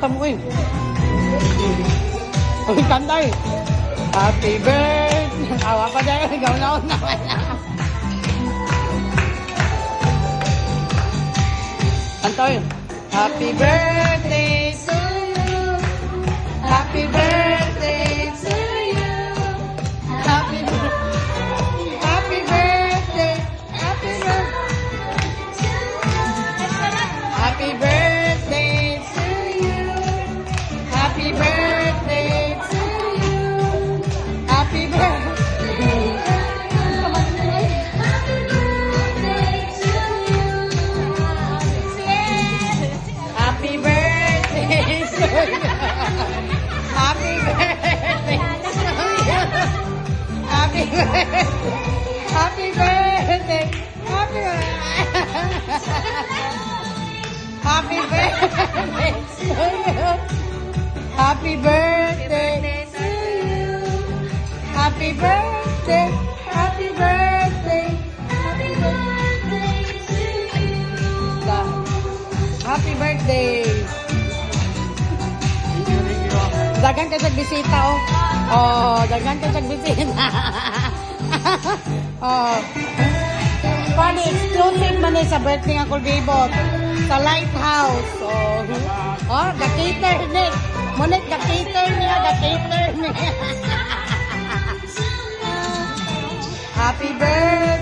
kanta mo eh. Uy, kanta eh. Happy birthday. Awa pa dahil. Ikaw na naman na. Kanta eh. Happy birthday to you. Happy birthday to you. Happy birthday. Happy birthday. Happy birthday. Happy birthday to you. Happy birthday to you. Happy birthday. Happy birthday to you. Happy birthday to you. Happy birthday. Happy birthday. Happy birthday. Happy birthday to you. Happy birthday to you. Happy birthday. Happy birthday. Happy birthday to you. Happy birthday. Dagan ka sa bisita, oh. Oh, dagan ka sa bisita. Oh. Funny, exclusive man eh sa birthday ng Kulbibot. Sa Lighthouse. Oh, the-cater niya. Monet, the-cater niya, the-cater niya. Happy birthday.